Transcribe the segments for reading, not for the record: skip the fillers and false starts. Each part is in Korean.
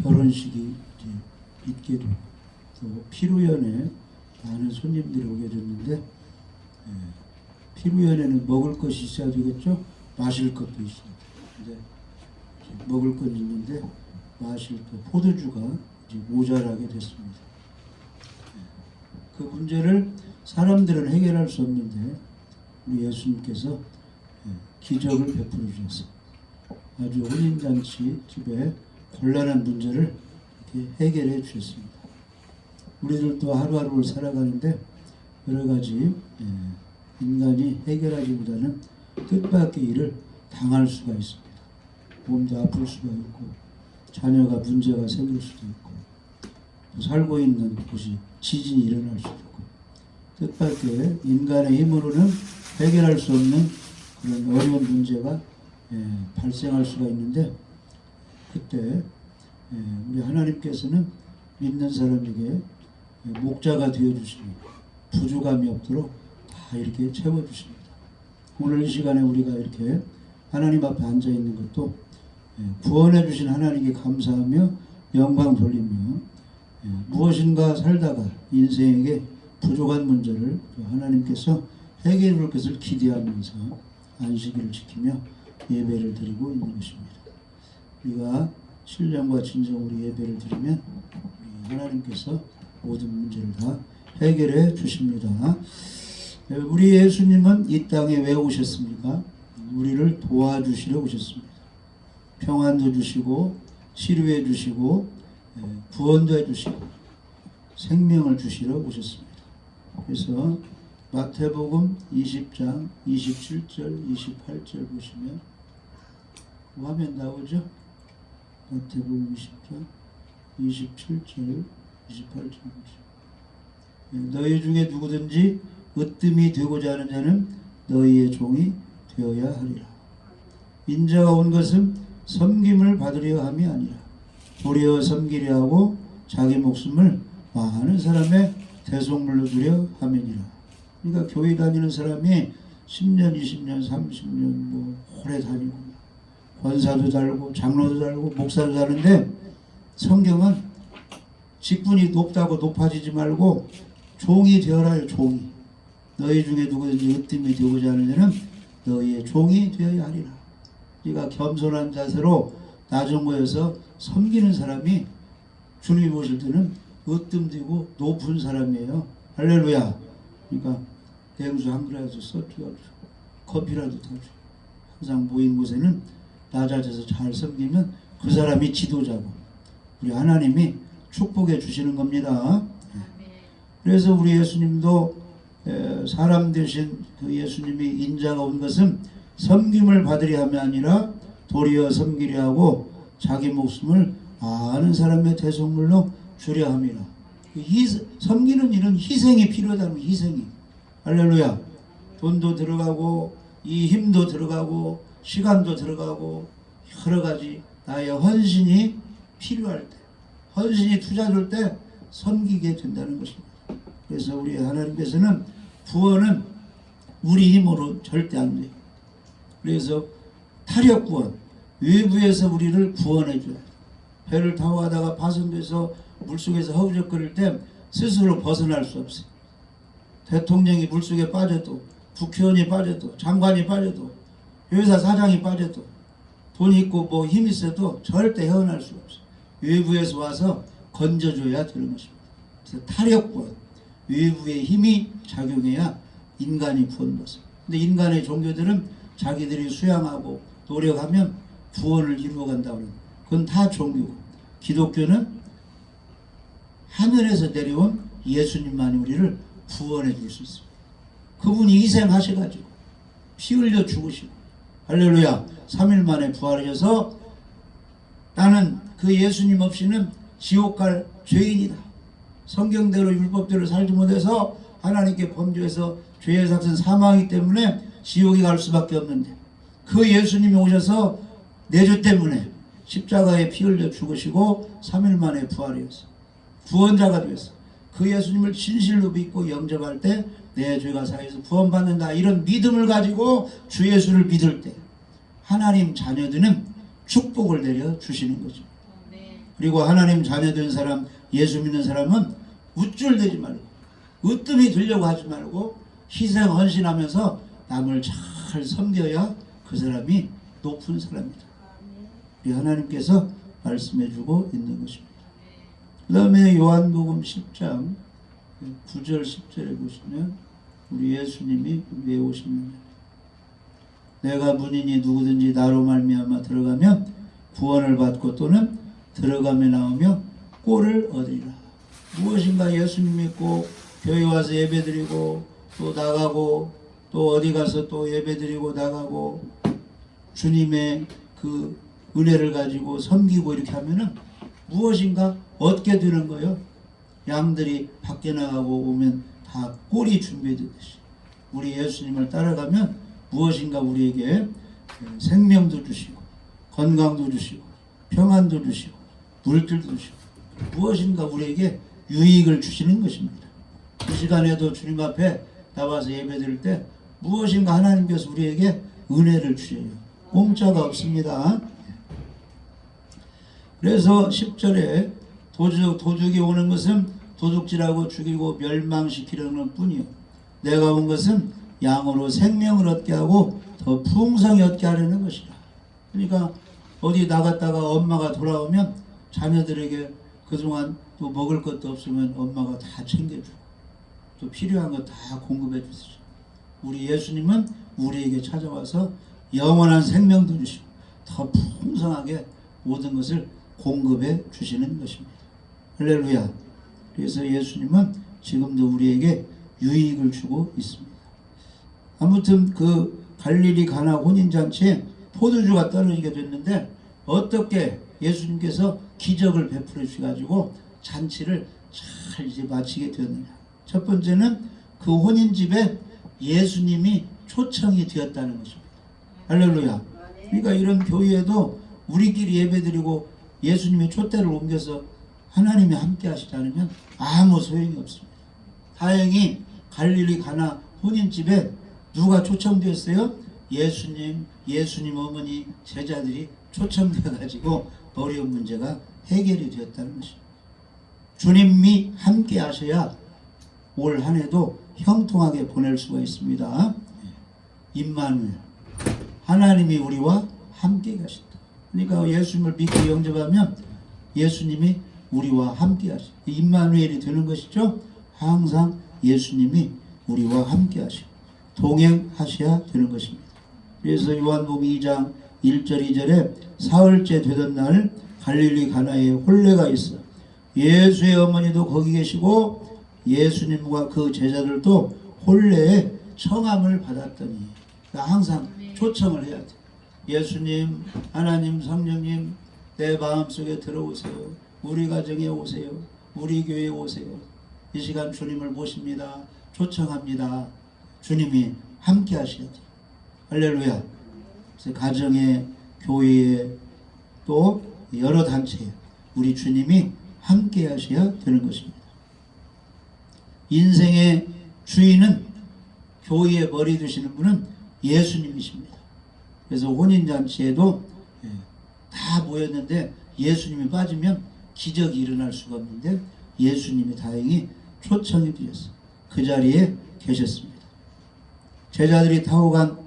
결혼식이 이제 있게 되고 또 피루연에 많은 손님들이 오게 됐는데 피루연에는 먹을 것이 있어야 되겠죠? 마실 것도 있어야 돼요. 근데 먹을 건 있는데 마실 것 포도주가 이제 모자라게 됐습니다. 그 문제를 사람들은 해결할 수 없는데 우리 예수님께서 기적을 베풀어 주셔서 아주 혼인잔치 집에 곤란한 문제를 이렇게 해결해 주셨습니다. 우리들도 하루하루를 살아가는데 여러 가지 인간이 해결하기보다는 뜻밖의 일을 당할 수가 있습니다. 몸도 아플 수가 있고 자녀가 문제가 생길 수도 있고 또 살고 있는 곳이 지진이 일어날 수도 있고 뜻밖의 인간의 힘으로는 해결할 수 없는 그런 어려운 문제가 발생할 수가 있는데 그때 우리 하나님께서는 믿는 사람에게 목자가 되어주시고 부족함이 없도록 다 이렇게 채워주십니다. 오늘 이 시간에 우리가 이렇게 하나님 앞에 앉아있는 것도 구원해 주신 하나님께 감사하며 영광 돌리며 무엇인가 살다가 인생에게 부족한 문제를 하나님께서 해결해 줄 것을 기대하면서 안식일을 지키며 예배를 드리고 있는 것입니다. 우리가 신령과 진정으로 예배를 드리면 하나님께서 모든 문제를 다 해결해 주십니다. 우리 예수님은 이 땅에 왜 오셨습니까? 우리를 도와주시려 오셨습니다. 평안도 주시고 치료해 주시고 구원도 해주시고 생명을 주시러 오셨습니다. 그래서 마태복음 20장 27절 28절 보시면 화면 나오죠? 마태복음 20장 27절 28절 보시면 너희 중에 누구든지 으뜸이 되고자 하는 자는 너희의 종이 되어야 하리라. 인자가 온 것은 섬김을 받으려 함이 아니라 도리어 섬기려 하고 자기 목숨을 많은 사람의 대속물로 주려 함이니라. 그러니까 교회 다니는 사람이 10년, 20년, 30년 뭐 오래 다니고 권사도 달고 장로도 달고 목사도 다는데 성경은 직분이 높다고 높아지지 말고 종이 되어라요. 종이. 너희 중에 누구든지 으뜸이 되고자 하는 자는 너희의 종이 되어야 하리라. 그러니까 겸손한 자세로 낮은 곳에서 섬기는 사람이 주님이 보실 때는 으뜸되고 높은 사람이에요. 할렐루야. 그러니까 냉수 한 그릇에서 서투어주고 커피라도 타주고 항상 모인 곳에는 낮아져서 잘 섬기면 그 사람이 지도자고 우리 하나님이 축복해 주시는 겁니다. 그래서 우리 예수님도 사람 되신 그 예수님이 인자가 온 것은 섬김을 받으려 함이 아니라 도리어 섬기려 하고 자기 목숨을 많은 사람의 대속물로 주려 함이라. 섬기는 일은 희생이 필요하다는 거예요. 희생이. 할렐루야. 돈도 들어가고 이 힘도 들어가고 시간도 들어가고 여러 가지 나의 헌신이 필요할 때 헌신이 투자될 때 섬기게 된다는 것입니다. 그래서 우리 하나님께서는 구원은 우리 힘으로 절대 안 돼요. 그래서 타력 구원, 외부에서 우리를 구원해 줘요. 배를 타고 가다가 파손돼서 물속에서 허우적거릴 때 스스로 벗어날 수 없어요. 대통령이 물속에 빠져도 국회의원이 빠져도 장관이 빠져도 회사 사장이 빠져도 돈 있고 뭐 힘 있어도 절대 헤어날 수가 없어요. 외부에서 와서 건져줘야 되는 것입니다. 그래서 타력 구원, 외부의 힘이 작용해야 인간이 구원받습니다. 근데 인간의 종교들은 자기들이 수양하고 노력하면 구원을 이루어간다고 합니다. 그건 다 종교고 기독교는 하늘에서 내려온 예수님만이 우리를 구원해 줄 수 있습니다. 그분이 희생하셔가지고 피 흘려 죽으시고 할렐루야 3일 만에 부활하셔서 나는 그 예수님 없이는 지옥 갈 죄인이다. 성경대로 율법대로 살지 못해서 하나님께 범죄해서 죄의 삭은 사망이기 때문에 지옥에 갈 수밖에 없는데 그 예수님이 오셔서 내 죄 때문에 십자가에 피 흘려 죽으시고 3일 만에 부활하셔서 구원자가 되었어. 그 예수님을 진실로 믿고 영접할 때 내 죄가 사해서 구원받는다. 이런 믿음을 가지고 주 예수를 믿을 때 하나님 자녀들은 축복을 내려 주시는 거죠. 그리고 하나님 자녀된 사람, 예수 믿는 사람은 우쭐대지 말고 으뜸이 되려고 하지 말고 희생 헌신하면서 남을 잘 섬겨야 그 사람이 높은 사람이다. 우리 하나님께서 말씀해주고 있는 것입니다. 그 다음에 요한복음 10장 9절 10절에 보시면 우리 예수님이 왜 오셨느냐. 내가 문이니 누구든지 나로 말미암아 들어가면 구원을 받고 또는 들어가며 나오며 꼴을 얻으리라. 무엇인가 예수님 믿고 교회 와서 예배드리고 또 나가고 또 어디 가서 또 예배드리고 나가고 주님의 그 은혜를 가지고 섬기고 이렇게 하면은 무엇인가 얻게 되는 거예요. 양들이 밖에 나가고 오면 다 꼴이 준비되듯이 우리 예수님을 따라가면 무엇인가 우리에게 생명도 주시고 건강도 주시고 평안도 주시고 물질도 주시고 무엇인가 우리에게 유익을 주시는 것입니다. 이 시간에도 주님 앞에 나와서 예배드릴 때 무엇인가 하나님께서 우리에게 은혜를 주셔요. 공짜가 없습니다. 그래서 10절에 도둑이 오는 것은 도둑질하고 죽이고 멸망시키려는 뿐이요 내가 온 것은 양으로 생명을 얻게 하고 더 풍성히 얻게 하려는 것이라. 그러니까 어디 나갔다가 엄마가 돌아오면 자녀들에게 그동안 또 먹을 것도 없으면 엄마가 다 챙겨주고 또 필요한 거 다 공급해 주시죠. 우리 예수님은 우리에게 찾아와서 영원한 생명도 주시고 더 풍성하게 모든 것을 공급해 주시는 것입니다. 할렐루야. 그래서 예수님은 지금도 우리에게 유익을 주고 있습니다. 아무튼 그 갈릴리 가나 혼인잔치에 포도주가 떨어지게 됐는데 어떻게 예수님께서 기적을 베풀어 주셔가지고 잔치를 잘 이제 마치게 되었느냐. 첫 번째는 그 혼인집에 예수님이 초청이 되었다는 것입니다. 할렐루야. 그러니까 이런 교회에도 우리끼리 예배드리고 예수님의 촛대를 옮겨서 하나님이 함께 하시지 않으면 아무 소용이 없습니다. 다행히 갈릴리 가나 혼인집에 누가 초청되었어요? 예수님 어머니 제자들이 초청되어가지고 어려운 문제가 해결이 되었다는 것입니다. 주님이 함께 하셔야 올 한 해도 형통하게 보낼 수가 있습니다. 임마누엘, 하나님이 우리와 함께 가신다. 그러니까 예수님을 믿고 영접하면 예수님이 우리와 함께 하시고 임마누엘이 되는 것이죠. 항상 예수님이 우리와 함께 하시고 동행하셔야 되는 것입니다. 그래서 요한복음 2장 1절 2절에 사흘째 되던 날 갈릴리 가나에 혼례가 있어 예수의 어머니도 거기 계시고 예수님과 그 제자들도 혼례에 청함을 받았더니 항상 초청을 해야 돼. 예수님, 하나님, 성령님 내 마음속에 들어오세요. 우리 가정에 오세요. 우리 교회에 오세요. 이 시간 주님을 모십니다. 초청합니다. 주님이 함께 하셔야 돼요. 할렐루야. 그래서 가정에, 교회에, 또 여러 단체에 우리 주님이 함께 하셔야 되는 것입니다. 인생의 주인은 교회에 머리 두시는 분은 예수님이십니다. 그래서 혼인잔치에도 다 모였는데 예수님이 빠지면 기적이 일어날 수가 없는데 예수님이 다행히 초청해 주셨어요. 그 자리에 계셨습니다. 제자들이 타고 간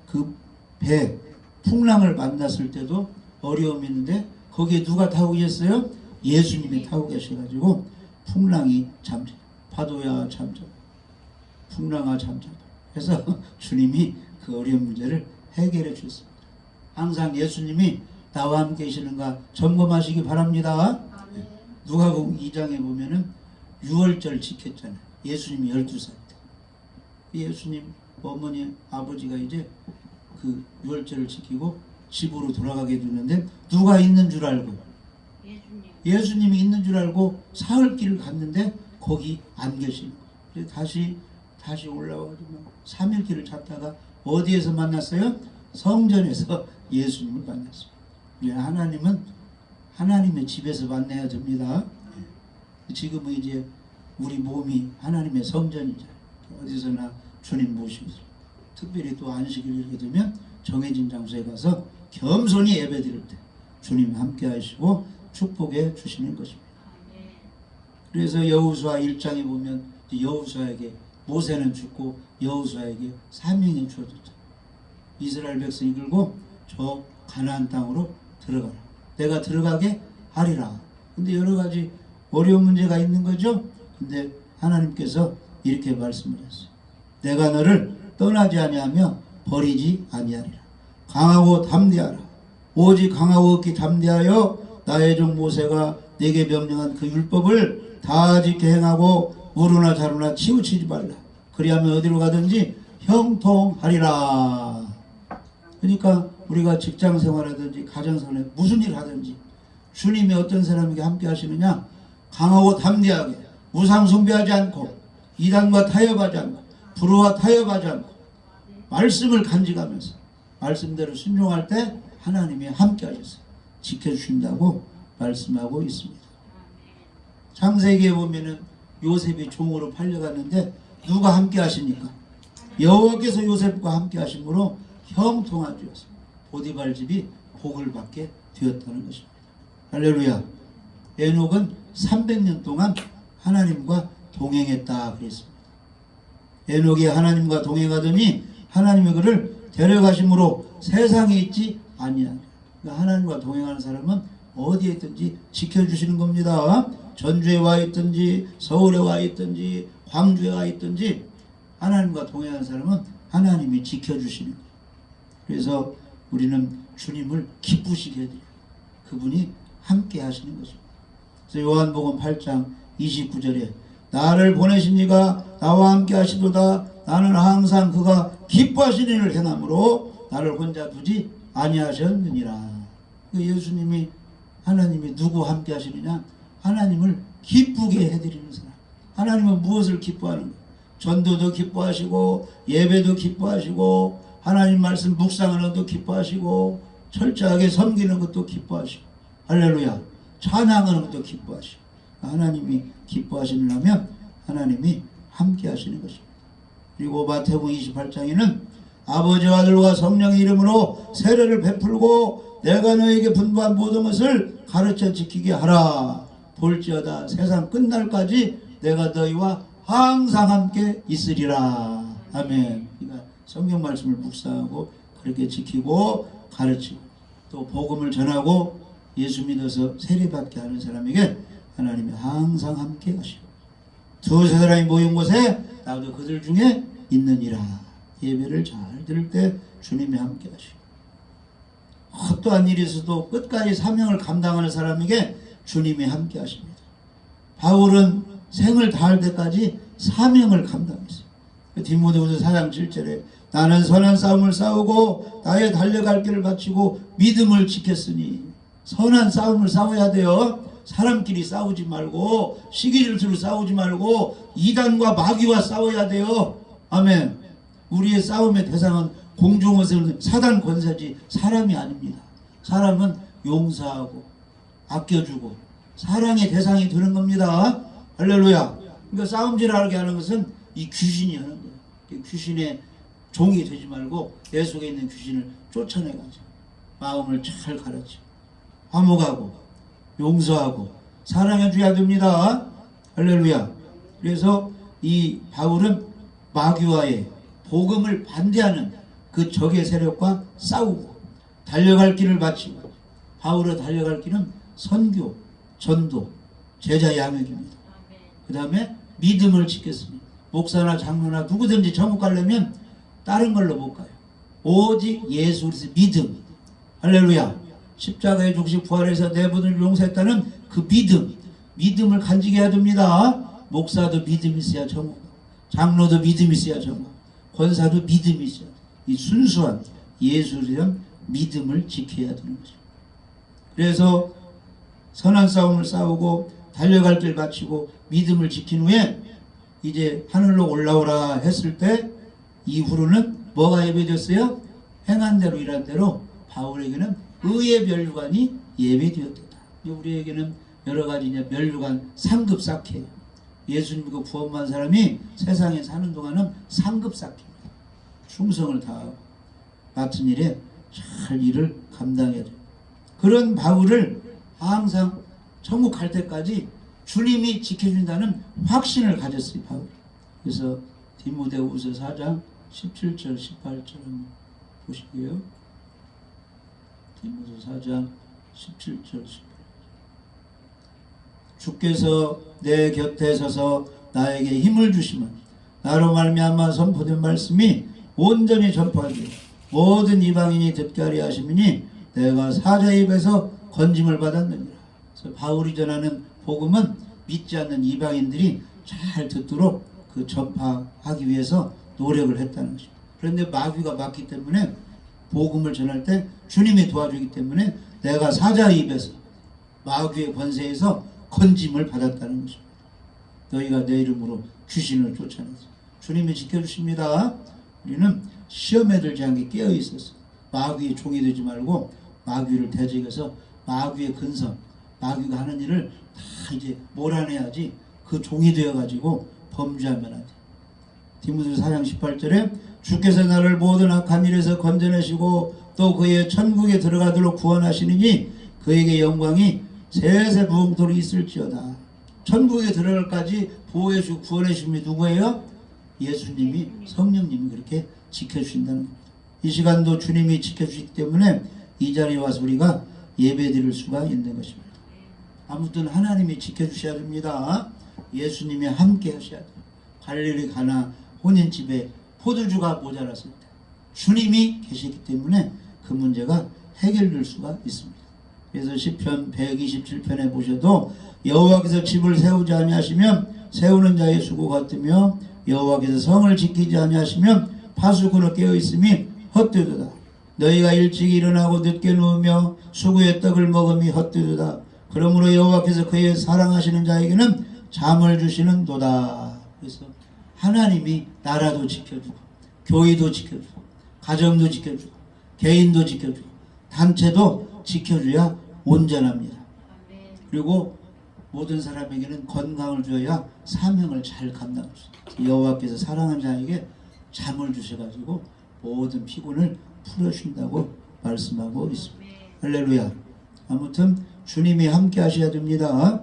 그 배 풍랑을 만났을 때도 어려움이 있는데 거기에 누가 타고 계셨어요? 예수님이 타고 계셔가지고 풍랑이 잠잠, 파도야 잠잠, 풍랑아 잠잠. 그래서 주님이 그 어려운 문제를 해결해 주셨습니다. 항상 예수님이 나와 함께 계시는가 점검하시기 바랍니다. 누가복음 2장에 보면은 6월절 지켰잖아요. 예수님이 12살 때. 예수님 어머니 아버지가 이제 그 6월절을 지키고 집으로 돌아가게 되는데 누가 있는 줄 알고 예수님이 있는 줄 알고 사흘길을 갔는데 거기 안 계시는 거예요. 다시 올라와가지고 3일길을 찾다가 어디에서 만났어요? 성전에서 예수님을 만났어요. 하나님은 하나님의 집에서 만나야 됩니다. 지금은 이제 우리 몸이 하나님의 성전이잖아요. 어디서나 주님 모시고 특별히 또 안식일 이렇게 되면 정해진 장소에 가서 겸손히 예배드릴 때 주님 함께 하시고 축복해 주시는 것입니다. 그래서 여호수아 1장에 보면 여호수아에게 모세는 죽고 여호수아에게 사명이 주어졌죠. 이스라엘 백성이 끌고 저 가나안 땅으로 들어가라. 내가 들어가게 하리라. 근데 여러 가지 어려운 문제가 있는 거죠. 근데 하나님께서 이렇게 말씀을 했어요. 내가 너를 떠나지 아니하며 버리지 아니하리라. 강하고 담대하라. 오직 강하고 없기 담대하여 나의 종 모세가 내게 명령한 그 율법을 다 지켜 행하고 우루나 자루나 치우치지 말라. 그리하면 어디로 가든지 형통하리라. 그러니까 우리가 직장 생활하든지 가정 생활에 무슨 일 하든지 주님이 어떤 사람에게 함께 하시느냐? 강하고 담대하게 우상 숭배하지 않고 이단과 타협하지 않고 불의와 타협하지 않고 말씀을 간직하면서 말씀대로 순종할 때 하나님이 함께 하셔서 지켜주신다고 말씀하고 있습니다. 창세기에 보면은 요셉이 종으로 팔려갔는데 누가 함께 하십니까? 여호와께서 요셉과 함께 하심으로 형통한 주였습니다. 보디발 집이 복을 받게 되었다는 것입니다. 할렐루야. 에녹은 300년 동안 하나님과 동행했다 그랬습니다. 에녹이 하나님과 동행하더니 하나님이 그를 데려가심으로 세상에 있지 아니하니라. 그러니까 하나님과 동행하는 사람은 어디에 있든지 지켜주시는 겁니다. 전주에 와 있든지 서울에 와 있든지 광주에 와 있든지 하나님과 동행하는 사람은 하나님이 지켜주시는 거예요. 그래서 우리는 주님을 기쁘시게 해드려요. 그분이 함께 하시는 것입니다. 그래서 요한복음 8장 29절에 나를 보내신 이가 나와 함께 하시도다. 나는 항상 그가 기뻐하시는 일을 행함으로 나를 혼자 두지 아니하셨느니라. 예수님이 하나님이 누구 함께 하시느냐? 하나님을 기쁘게 해드리는 사람. 하나님은 무엇을 기뻐하는 거예요? 전도도 기뻐하시고 예배도 기뻐하시고 하나님 말씀 묵상하는 것도 기뻐하시고 철저하게 섬기는 것도 기뻐하시고 할렐루야. 찬양하는 것도 기뻐하시고 하나님이 기뻐하시려면 하나님이 함께 하시는 것입니다. 그리고 마태복음 28장에는 아버지와 아들과 성령의 이름으로 세례를 베풀고 내가 너에게 분부한 모든 것을 가르쳐 지키게 하라. 볼지어다 세상 끝날까지 내가 너희와 항상 함께 있으리라. 아멘. 그러니까 성경 말씀을 묵상하고 그렇게 지키고 가르치고 또 복음을 전하고 예수 믿어서 세례받게 하는 사람에게 하나님이 항상 함께 하시고 두세 사람이 모인 곳에 나도 그들 중에 있느니라. 예배를 잘 들을 때 주님이 함께 하시고 어떠한 일이 있어도 끝까지 사명을 감당하는 사람에게 주님이 함께 하십니다. 바울은 생을 다할 때까지 사명을 감당했어요. 디모데후서 4장 7절에 나는 선한 싸움을 싸우고 나의 달려갈 길을 바치고 믿음을 지켰으니 선한 싸움을 싸워야 돼요. 사람끼리 싸우지 말고 시기질투로 싸우지 말고 이단과 마귀와 싸워야 돼요. 아멘. 우리의 싸움의 대상은 공중원세 사단 권세지 사람이 아닙니다. 사람은 용서하고 아껴주고 사랑의 대상이 되는 겁니다. 할렐루야. 그러니까 싸움질하게 하는 것은 이 귀신이 하는 거예요. 귀신의 종이 되지 말고 내 속에 있는 귀신을 쫓아내가지고 마음을 잘 가르치고 화목하고 용서하고 사랑해줘야 됩니다. 할렐루야. 그래서 이 바울은 마귀와의 복음을 반대하는 그 적의 세력과 싸우고 달려갈 길을 바치고 바울의 달려갈 길은 선교, 전도, 제자 양육입니다. 그 다음에 믿음을 지켰습니다. 목사나 장로나 누구든지 천국 가려면 다른 걸로 못 가요. 오직 예수 그리스도 믿음. 할렐루야. 십자가의 죽으시고 부활해서 내 분을 용서했다는 그 믿음을 간직해야 됩니다. 목사도 믿음이 있어야 천국, 장로도 믿음이 있어야 천국, 권사도 믿음이 있어야 이 순수한 예수에 대한 믿음을 지켜야 되는 거죠. 그래서 선한 싸움을 싸우고 달려갈 길 바치고 믿음을 지킨 후에 이제 하늘로 올라오라 했을 때 이후로는 뭐가 예배됐어요? 행한 대로 일한 대로 바울에게는 의의 면류관이 예배되었다. 우리에게는 여러 가지 이제 면류관 상급 쌓게 예수님 믿고 구원받은 사람이 세상에 사는 동안은 상급 쌓게 충성을 다하고 맡은 일에 잘 일을 감당해야 돼요. 그런 바울을 항상 천국 갈 때까지 주님이 지켜준다는 확신을 가졌어요, 바울. 그래서 디모데후서 4장 17절 18절 한번 보시고요. 디모데후서 4장 17절 18절. 주께서 내 곁에 서서 나에게 힘을 주시면 나로 말미암아 선포된 말씀이 온전히 전파하기로 모든 이방인이 듣게 하려 하심이니 내가 사자의 입에서 건짐을 받았느니라. 그래서 바울이 전하는 복음은 믿지 않는 이방인들이 잘 듣도록 그 전파하기 위해서 노력을 했다는 것입니다. 그런데 마귀가 막기 때문에 복음을 전할 때 주님이 도와주기 때문에 내가 사자의 입에서 마귀의 권세에서 건짐을 받았다는 것입니다. 너희가 내 이름으로 귀신을 쫓아내서 주님이 지켜주십니다. 우리는 시험에 들지 않게 깨어 있었어. 마귀의 종이 되지 말고 마귀를 대적해서 마귀의 근성, 마귀가 하는 일을 다 이제 몰아내야지 그 종이 되어가지고 범죄하면 안 돼. 디모데후서 4장 18절에 주께서 나를 모든 악한 일에서 건져내시고 또 그의 천국에 들어가도록 구원하시느니 그에게 영광이 세세 무궁토록 있을지어다. 천국에 들어갈까지 보호해주고 구원해주신 분이 누구예요? 예수님이, 성령님이 그렇게 지켜주신다는 겁니다. 이 시간도 주님이 지켜주시기 때문에 이 자리에 와서 우리가 예배 드릴 수가 있는 것입니다. 아무튼 하나님이 지켜주셔야 됩니다. 예수님이 함께 하셔야 돼요. 갈릴리 가나 혼인집에 포도주가 모자랐을 때 주님이 계시기 때문에 그 문제가 해결될 수가 있습니다. 그래서 시편 127편에 보셔도 여호와께서 집을 세우지 아니하시면 세우는 자의 수고 같으며 여호와께서 성을 지키지 아니하시면 파수 그로 깨어있음이 헛되도다. 너희가 일찍 일어나고 늦게 누우며 수구의 떡을 먹음이 헛되도다. 그러므로 여호와께서 그의 사랑하시는 자에게는 잠을 주시는도다. 그래서 하나님이 나라도 지켜주고 교회도 지켜주고 가정도 지켜주고 개인도 지켜주고 단체도 지켜줘야 온전합니다. 그리고 모든 사람에게는 건강을 줘야 사명을 잘 감당할 수 있어요. 여호와께서 사랑하는 자에게 잠을 주셔가지고 모든 피곤을 풀어준다고 말씀하고 있습니다. 할렐루야. 아무튼 주님이 함께 하셔야 됩니다.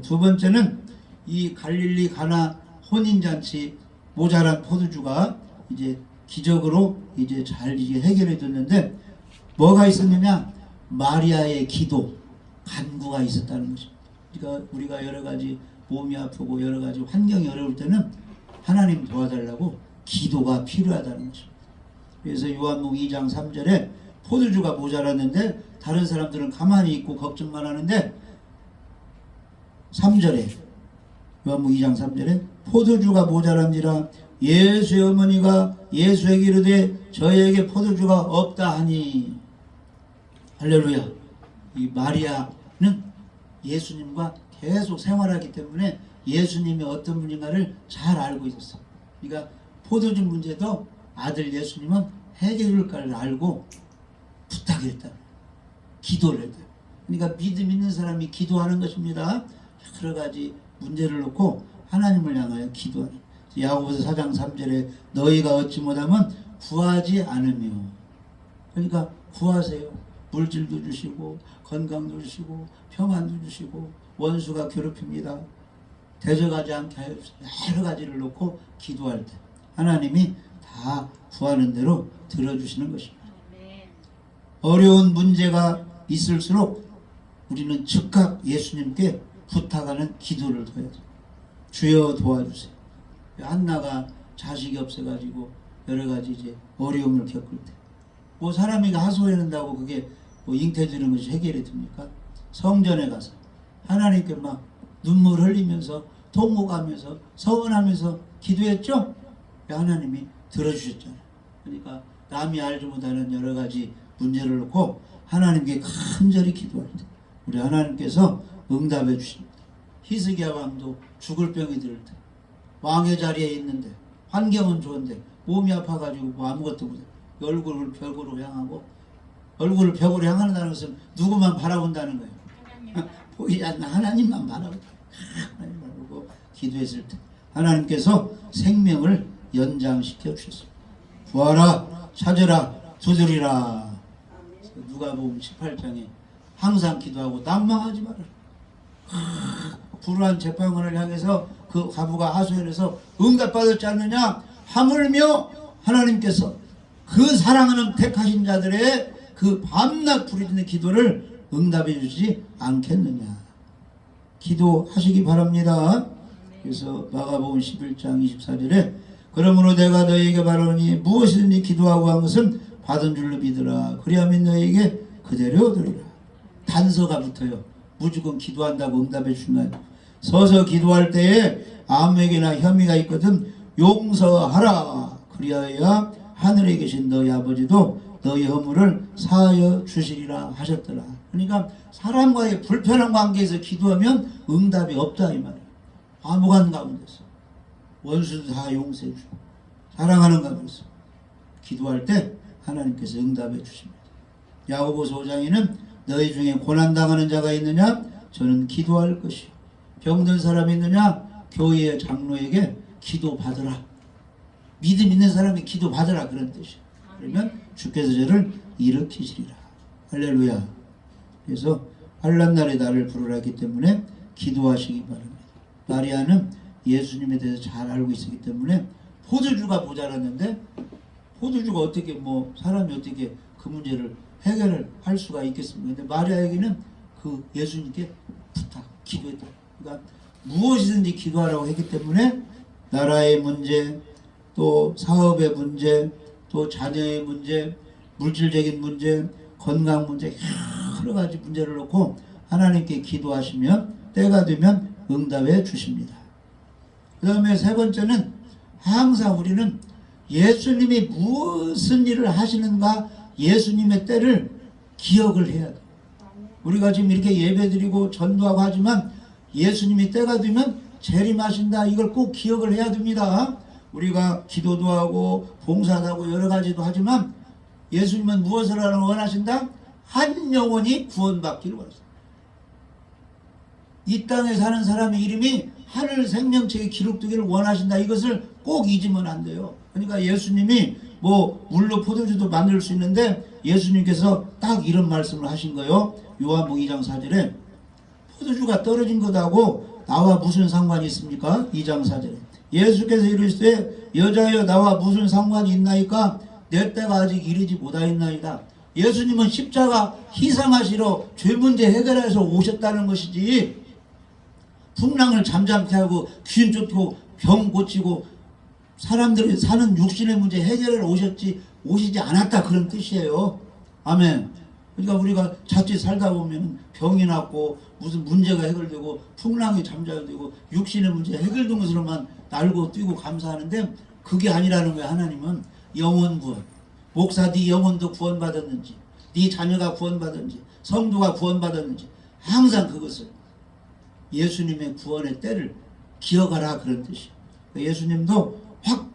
두 번째는 이 갈릴리 가나 혼인잔치 모자란 포도주가 이제 기적으로 이제 잘 이제 해결해 줬는데 뭐가 있었느냐? 마리아의 기도, 간구가 있었다는 것입니다. 그러니까 우리가 여러 가지 몸이 아프고 여러 가지 환경이 어려울 때는 하나님 도와달라고 기도가 필요하다는 것입니다. 그래서 요한복음 2장 3절에 포도주가 모자랐는데 다른 사람들은 가만히 있고 걱정만 하는데 3절에 요한복음 2장 3절에 포도주가 모자란지라 예수의 어머니가 예수에게 이르되 저에게 포도주가 없다 하니. 할렐루야. 이 마리아는 예수님과 계속 생활하기 때문에 예수님이 어떤 분인가를 잘 알고 있었어. 그러니까 포도주 문제도 아들 예수님은 해결할 걸 알고 부탁했다. 기도를 했다. 그러니까 믿음 있는 사람이 기도하는 것입니다. 여러 가지 문제를 놓고 하나님을 향하여 기도하는. 야고보서 4장 3절에 너희가 얻지 못하면 구하지 않으며. 그러니까 구하세요. 물질도 주시고 건강도 주시고 평안도 주시고 원수가 괴롭힙니다. 대적하지 않게 하여 여러 가지를 놓고 기도할 때 하나님이 다 구하는 대로 들어주시는 것입니다. 어려운 문제가 있을수록 우리는 즉각 예수님께 부탁하는 기도를 해야죠. 주여 도와주세요. 한나가 자식이 없어가지고 여러 가지 이제 어려움을 겪을 때 뭐 사람이 하소연한다고 그게 뭐 잉태되는 것이 해결이 됩니까? 성전에 가서 하나님께 막 눈물 흘리면서 통곡하면서 서원하면서 기도했죠? 하나님이 들어주셨잖아요. 그러니까 남이 알지 못하는 여러 가지 문제를 놓고 하나님께 간절히 기도할 때 우리 하나님께서 응답해 주십니다. 히스기야 왕도 죽을 병이 들 때 왕의 자리에 있는데 환경은 좋은데 몸이 아파가지고 뭐 아무것도 못해. 얼굴을 벽으로 향하고 얼굴을 벽으로 향한다는 것은 누구만 바라본다는 거예요. 보이지 않는 하나님만 바라보고 하나님 바라보고 기도했을 때 하나님께서 생명을 연장시켜 주셨습니다. 구하라 찾으라 두드리라. 누가복음 18장에 항상 기도하고 난망하지 마라. 불우한 재판관을 향해서 그 과부가 하소연해서 응답받았지 않느냐? 하물며 하나님께서 그 사랑하는 택하신 자들의 그 밤낮 부르짖는 기도를 응답해 주시지 않겠느냐? 기도하시기 바랍니다. 그래서 마가복음 11장 24절에 그러므로 내가 너희에게 말하노니 무엇이든지 기도하고 한 것은 받은 줄로 믿으라. 그리하면 너희에게 그대로 얻으리라. 단서가 붙어요. 무조건 기도한다고 응답해 주나요? 서서 기도할 때에 아무에게나 혐의가 있거든 용서하라. 그리하여 하늘에 계신 너희 아버지도 너희 허물을 사하여 주시리라 하셨더라. 그러니까 사람과의 불편한 관계에서 기도하면 응답이 없다 이 말이에요. 아무간 가운데서 원수도 다 용서해 주고 사랑하는 가운데서 기도할 때 하나님께서 응답해 주십니다. 야고보서 5장에는 너희 중에 고난당하는 자가 있느냐? 저는 기도할 것이요. 병든 사람이 있느냐? 교회의 장로에게 기도받으라. 믿음 있는 사람이 기도받으라 그런 뜻이에요. 그러면 주께서 저를 일으키시리라. 할렐루야. 그래서 환난날에 나를 부르라 했기 때문에 기도하시기 바랍니다. 마리아는 예수님에 대해서 잘 알고 있었기 때문에 포도주가 모자랐는데 포도주가 어떻게 사람이 어떻게 그 문제를 해결을 할 수가 있겠습니까? 근데 마리아에게는 그 예수님께 부탁, 기도했다. 그러니까 무엇이든지 기도하라고 했기 때문에 나라의 문제, 또 사업의 문제, 또 자녀의 문제, 물질적인 문제, 건강 문제, 여러 가지 문제를 놓고 하나님께 기도하시면 때가 되면 응답해 주십니다. 그 다음에 세 번째는 항상 우리는 예수님이 무슨 일을 하시는가 예수님의 때를 기억을 해야 돼. 우리가 지금 이렇게 예배드리고 전도하고 하지만 예수님이 때가 되면 재림하신다. 이걸 꼭 기억을 해야 됩니다. 우리가 기도도 하고 봉사도 하고 여러 가지도 하지만 예수님은 무엇을 원하신다? 한 영혼이 구원받기를 원하신다. 이 땅에 사는 사람의 이름이 하늘 생명책에 기록되기를 원하신다. 이것을 꼭 잊으면 안 돼요. 그러니까 예수님이 물로 포도주도 만들 수 있는데 예수님께서 딱 이런 말씀을 하신 거예요. 요한복음 2장 4절에 포도주가 떨어진 것하고 나와 무슨 상관이 있습니까? 2장 4절에 예수께서 이르시되 여자여 나와 무슨 상관이 있나이까? 내 때가 아직 이르지 못하였나이다. 예수님은 십자가 희생하시러 죄 문제 해결해서 오셨다는 것이지 풍랑을 잠잠케 하고 귀신 쫓고 병 고치고 사람들이 사는 육신의 문제 해결하러 오시지 않았다 그런 뜻이에요. 아멘. 그러니까 우리가 자칫 살다 보면 병이 났고 무슨 문제가 해결되고 풍랑이 잠잠되고 육신의 문제 해결된 것으로만 날고 뛰고 감사하는데 그게 아니라는 거예요. 하나님은 영혼 구원. 목사 네 영혼도 구원받았는지 네 자녀가 구원받았는지 성도가 구원받았는지 항상 그것을 예수님의 구원의 때를 기억하라 그런 뜻이에요. 예수님도 확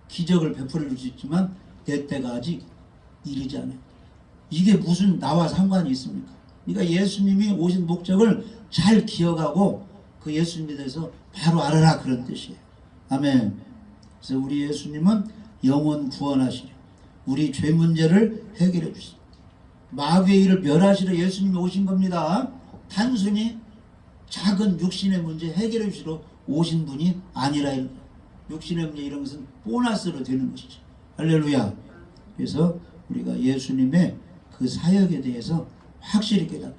기적을 베풀어 줄 수 있지만 내 때가 아직 이르지 않아요. 이게 무슨 나와 상관이 있습니까? 그러니까 예수님이 오신 목적을 잘 기억하고 그 예수님에 대해서 바로 알아라 그런 뜻이에요. 아멘. 그래서 우리 예수님은 영혼 구원하시려 우리 죄 문제를 해결해 주시오. 마귀의 일을 멸하시려 예수님이 오신 겁니다. 단순히 작은 육신의 문제 해결해 주시러 오신 분이 아니라 육신의 문제 이런 것은 보너스로 되는 것이죠. 할렐루야. 그래서 우리가 예수님의 그 사역에 대해서 확실히 깨닫고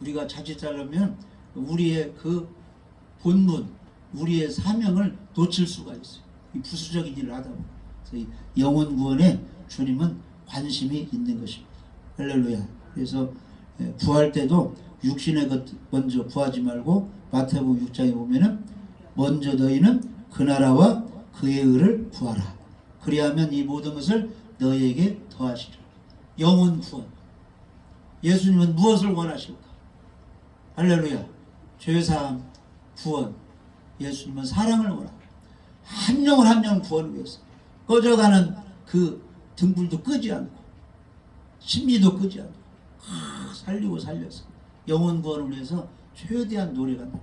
우리가 자칫 잘하면 우리의 그 본분, 우리의 사명을 놓칠 수가 있어요. 이 부수적인 일을 하다 보면. 그래서 이 영혼 구원에 주님은 관심이 있는 것입니다. 할렐루야. 그래서 구할 때도 육신의 것 먼저 구하지 말고 마태복음 6장에 보면은 먼저 너희는 그 나라와 그의 의를 구하라. 그리하면 이 모든 것을 너희에게 더하시리라. 영혼 구원. 예수님은 무엇을 원하실까? 할렐루야. 죄사함, 구원. 예수님은 사랑을 원하고 한 영혼 한 영혼 구원을 위해서 꺼져가는 그 등불도 끄지 않고 심리도 끄지 않고 살리고 살려서 영혼 구원을 위해서 최대한 노력을 한다.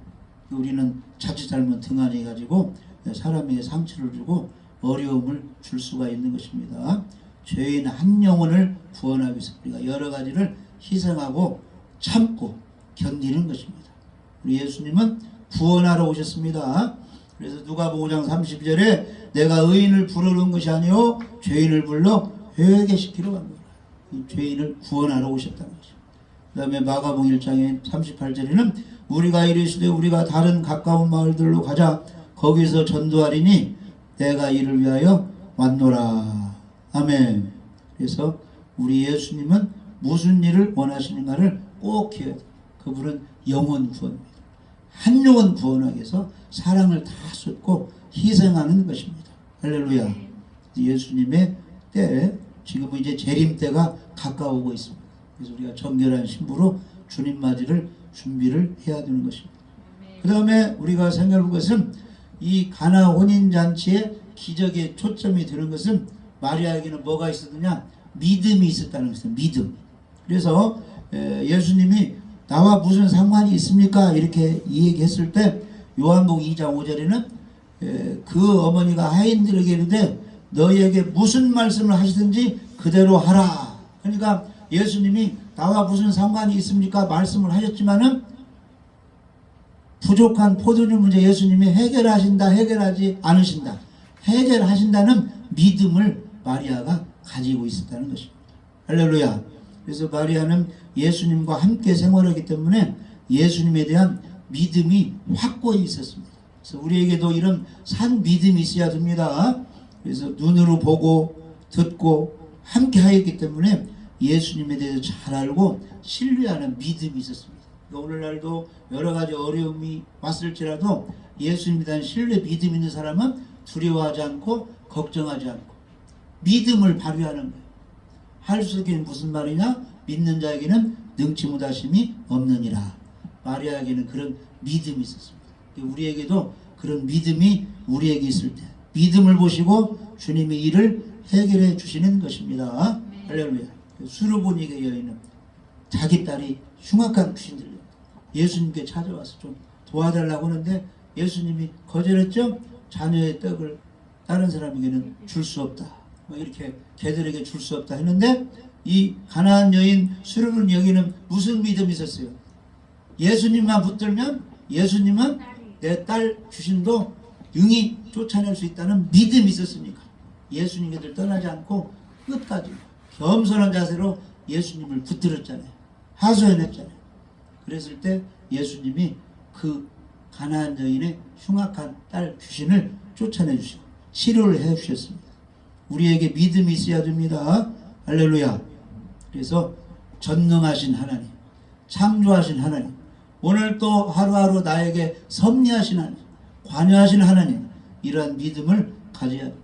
우리는 자칫 잘못 등한해 가지고 사람에게 상처를 주고 어려움을 줄 수가 있는 것입니다. 죄인 한 영혼을 구원하기 위해서 우리가 여러 가지를 희생하고 참고 견디는 것입니다. 우리 예수님은 구원하러 오셨습니다. 그래서 누가복음 5장 30절에 내가 의인을 부르는 것이 아니요 죄인을 불러 회개시키러 간 거라. 이 죄인을 구원하러 오셨다는 거죠. 그 다음에 마가복음 1장의 38절에는 우리가 이르시되 우리가 다른 가까운 마을들로 가자. 거기서 전도하리니 내가 이를 위하여 왔노라. 아멘. 그래서 우리 예수님은 무슨 일을 원하시는가를 꼭 기억해야 돼요. 그분은 영혼 구원입니다. 한 영혼 구원하기 위해서 사랑을 다 쏟고 희생하는 것입니다. 할렐루야. 예수님의 때, 지금은 이제 재림 때가 가까우고 있습니다. 그래서 우리가 정결한 신부로 주님 맞이를 준비를 해야 되는 것입니다. 그 다음에 우리가 생각해 볼 것은 이 가나 혼인잔치의 기적의 초점이 드는 것은 마리아에게는 뭐가 있었느냐? 믿음이 있었다는 것입니다. 믿음. 그래서 예수님이 나와 무슨 상관이 있습니까? 이렇게 얘기했을 때 요한복음 2장 5절에는 그 어머니가 하인들에게 이르되 너희에게 무슨 말씀을 하시든지 그대로 하라. 그러니까 예수님이 나와 무슨 상관이 있습니까? 말씀을 하셨지만은 부족한 포도주 문제 예수님이 해결하신다, 해결하지 않으신다. 해결하신다는 믿음을 마리아가 가지고 있었다는 것입니다. 할렐루야. 그래서 마리아는 예수님과 함께 생활하기 때문에 예수님에 대한 믿음이 확고히 있었습니다. 그래서 우리에게도 이런 산 믿음이 있어야 됩니다. 그래서 눈으로 보고 듣고 함께 하였기 때문에 예수님에 대해서 잘 알고 신뢰하는 믿음이 있었습니다. 오늘날도 여러 가지 어려움이 왔을지라도 예수님에 대한 신뢰 믿음 있는 사람은 두려워하지 않고 걱정하지 않고 믿음을 발휘하는 거예요. 할 수 있기는 무슨 말이냐? 믿는 자에게는 능치 못하심이 없느니라. 마리아에게는 그런 믿음이 있었습니다. 우리에게도 그런 믿음이 우리에게 있을 때 믿음을 보시고 주님이 이를 해결해 주시는 것입니다. 할렐루야. 수르보니게 여인은 자기 딸이 흉악한 귀신 들려 예수님께 찾아와서 좀 도와달라고 하는데 예수님이 거절했죠. 자녀의 떡을 다른 사람에게는 줄 수 없다. 뭐 이렇게 걔들에게 줄 수 없다 했는데 이 가나안 여인 수르본 여인은 무슨 믿음이 있었어요? 예수님만 붙들면 예수님은 내 딸 귀신도 능히 쫓아낼 수 있다는 믿음이 있었으니까 예수님께들 떠나지 않고 끝까지 겸손한 자세로 예수님을 붙들었잖아요. 하소연했잖아요. 그랬을 때 예수님이 그 가나안 여인의 흉악한 딸 귀신을 쫓아내 주시고 치료를 해 주셨습니다. 우리에게 믿음이 있어야 됩니다. 할렐루야. 그래서 전능하신 하나님, 창조하신 하나님, 오늘 또 하루하루 나에게 섭리하신 하나님, 관여하신 하나님, 이러한 믿음을 가져야 합니다.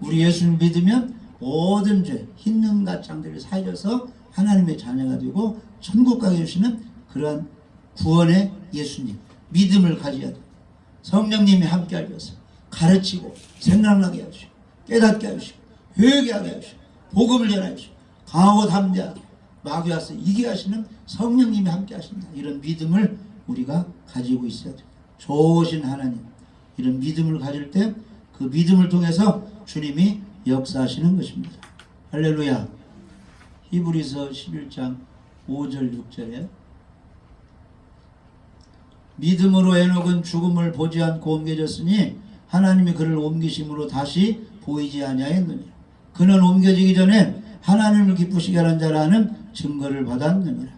우리 예수를 믿으면 모든 죄, 흰눈 가창들이 사여져서 하나님의 자녀가 되고 천국 가게 해주시는 그러한 구원의 예수님, 믿음을 가져야 돼요. 성령님이 함께 하셔서 가르치고 생각나게 하시고 깨닫게 하시고 회개하게 하시고 복음을 전하시고 강하고 담대하게 마귀 와서 이기게 하시는 성령님이 함께 하신다. 이런 믿음을 우리가 가지고 있어야 돼요. 좋으신 하나님, 이런 믿음을 가질 때 그 믿음을 통해서 주님이 역사하시는 것입니다. 할렐루야. 히브리서 11장 5절 6절에 믿음으로 에녹은 죽음을 보지 않고 옮겨졌으니 하나님이 그를 옮기심으로 다시 보이지 아니하였느니라. 그는 옮겨지기 전에 하나님을 기쁘시게 하는 자라는 증거를 받았느니라.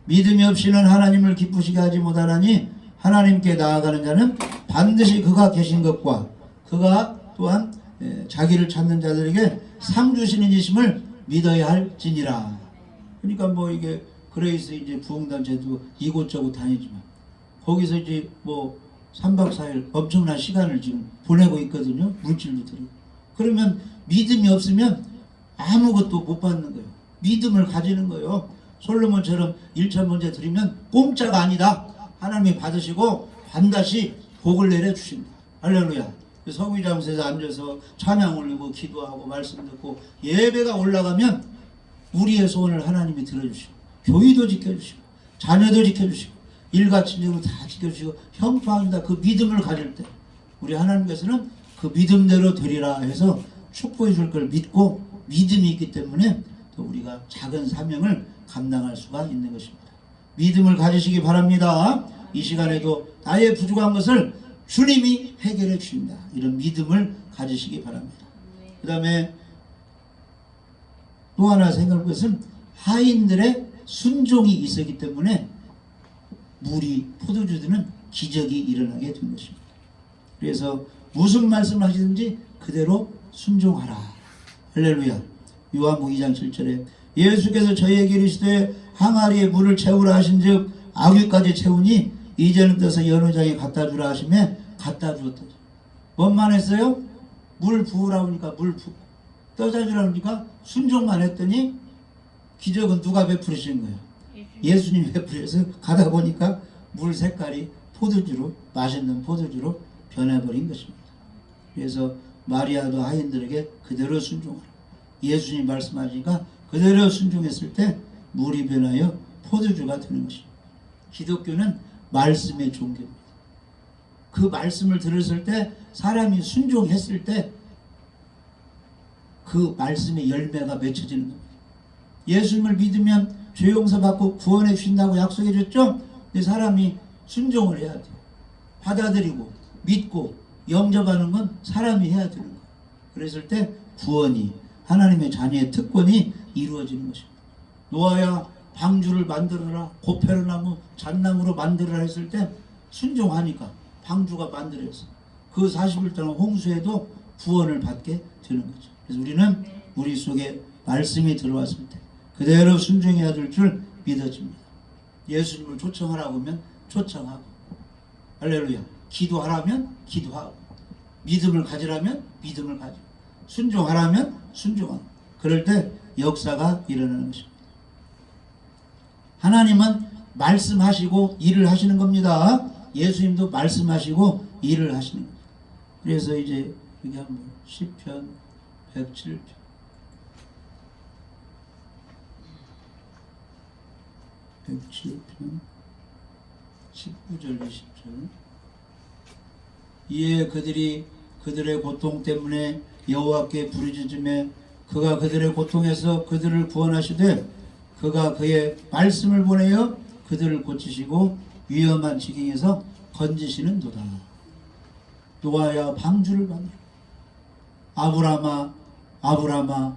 믿음이 없이는 하나님을 기쁘시게 하지 못하나니 하나님께 나아가는 자는 반드시 그가 계신 것과 그가 또한 자기를 찾는 자들에게 상 주시는 이심을 믿어야 할지니라. 그러니까 뭐 이게 그레이스 이제 부흥단체도 이곳저곳 다니지만 거기서 이제 뭐 3박 4일 엄청난 시간을 지금 보내고 있거든요. 물질도 드리고. 그러면 믿음이 없으면 아무것도 못 받는 거예요. 믿음을 가지는 거예요. 솔로몬처럼 1천 문제 드리면 공짜가 아니다. 하나님이 받으시고 반드시 복을 내려주신다. 할렐루야. 성의장소에서 앉아서 찬양 올리고 기도하고 말씀 듣고 예배가 올라가면 우리의 소원을 하나님이 들어주시고 교회도 지켜주시고 자녀도 지켜주시고 일가친정으로 다 지켜주시고 형통합니다. 그 믿음을 가질 때 우리 하나님께서는 그 믿음대로 되리라 해서 축복해 줄 걸 믿고 믿음이 있기 때문에 또 우리가 작은 사명을 감당할 수가 있는 것입니다. 믿음을 가지시기 바랍니다. 이 시간에도 나의 부족한 것을 주님이 해결해 주신다. 이런 믿음을 가지시기 바랍니다. 그 다음에 또 하나 생각할 것은 하인들의 순종이 있었기 때문에 물이 포도주되는 기적이 일어나게 된 것입니다. 그래서 무슨 말씀하시든지 그대로 순종하라. 할렐루야. 요한복음 2장 7절에 예수께서 저희에게 이르시되 항아리에 물을 채우라 하신즉 아귀까지 채우니 이제는 떠서 연회장에 갖다 주라 하시며 갖다 주었다. 뭔만 했어요? 물 부으라 하니까 물 붓고 떠다 주라 하니까 순종만 했더니 기적은 누가 베풀으신 거예요? 예수님이 베풀어서 가다 보니까 물 색깔이 포도주로, 맛있는 포도주로 변해버린 것입니다. 그래서 마리아도 하인들에게 그대로 순종하라. 예수님 말씀하시니까 그대로 순종했을 때 물이 변하여 포도주가 되는 것입니다. 기독교는 말씀의 종교입니다. 그 말씀을 들었을 때 사람이 순종했을 때 그 말씀의 열매가 맺혀지는 겁니다. 예수님을 믿으면 죄 용서받고 구원해 주신다고 약속해 줬죠? 근데 사람이 순종을 해야 돼요. 받아들이고 믿고 영접하는 건 사람이 해야 되는 거예요. 그랬을 때 구원이 하나님의 자녀의 특권이 이루어지는 것입니다. 노아야 방주를 만들어라. 고페르나무 잣나무로 만들어라 했을 때 순종하니까 방주가 만들어졌어요. 그 40일 동안 홍수에도 구원을 받게 되는 거죠. 그래서 우리는 우리 속에 말씀이 들어왔을 때 그대로 순종해야 될 줄 믿어집니다. 예수님을 초청하라고 하면 초청하고, 할렐루야, 기도하라면 기도하고, 믿음을 가지라면 믿음을 가지고, 순종하라면 순종하고, 그럴 때 역사가 일어나는 것입니다. 하나님은 말씀하시고 일을 하시는 겁니다. 예수님도 말씀하시고 일을 하시는 겁니다. 그래서 이제 여기 한번 시편 107편 107편 19절 20절 이에 그들이 그들의 고통 때문에 여호와께 부르짖으며 그가 그들의 고통에서 그들을 구원하시되 그가 그의 말씀을 보내어 그들을 고치시고 위험한 지경에서 건지시는도다. 노아야 방주를 만들어. 아브라마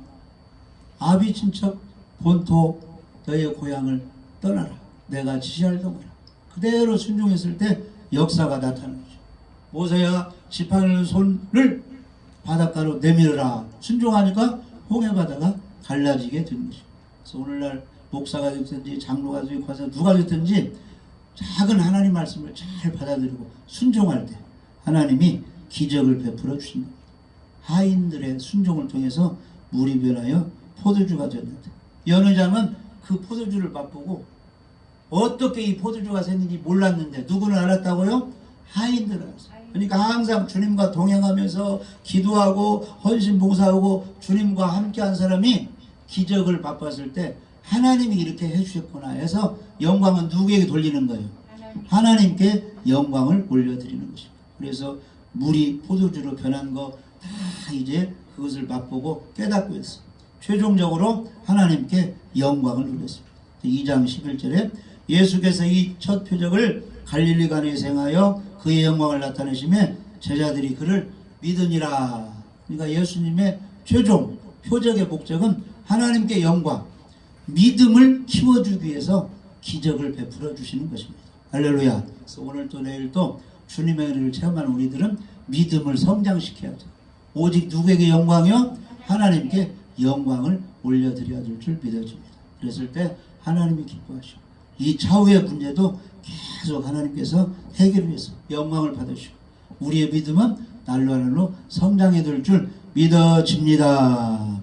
아비 친척 본토 너의 고향을 떠나라. 내가 지시할 동안에 그대로 순종했을 때 역사가 나타나는 거죠. 모세야 지팡이를 손을 바닷가로 내밀어라. 순종하니까 홍해바다가 갈라지게 된 것입니다. 그래서 오늘날 목사가 됐든지 장로가 되고 가서 누가 됐든지 작은 하나님 말씀을 잘 받아들이고 순종할 때 하나님이 기적을 베풀어 주십니다. 하인들의 순종을 통해서 물이 변하여 포도주가 되는데 연회장은 그 포도주를 맛보고 어떻게 이 포도주가 생긴지 몰랐는데 누구는 알았다고요? 하인들은 알았어요. 그러니까 항상 주님과 동행하면서 기도하고 헌신 봉사하고 주님과 함께한 사람이 기적을 맛봤을 때 하나님이 이렇게 해주셨구나 해서 영광은 누구에게 돌리는 거예요? 하나님께 영광을 올려드리는 것입니다. 그래서 물이 포도주로 변한 거 다 이제 그것을 맛보고 깨닫고 있어요. 최종적으로 하나님께 영광을 돌렸습니다. 2장 11절에 예수께서 이 첫 표적을 갈릴리 가나에서 행하여 그의 영광을 나타내시며 제자들이 그를 믿으니라. 그러니까 예수님의 최종 표적의 목적은 하나님께 영광, 믿음을 키워주기 위해서 기적을 베풀어 주시는 것입니다. 할렐루야. 그래서 오늘 또 내일 또 주님의 은혜를 체험하는 우리들은 믿음을 성장시켜야 돼요. 오직 누구에게 영광이요? 하나님께 영광을 올려드려야 될 줄 믿어집니다. 그랬을 때 하나님이 기뻐하시고 이 차후의 문제도 계속 하나님께서 해결을 위해서 영광을 받으시고 우리의 믿음은 날로 날로 성장해 될 줄 믿어집니다.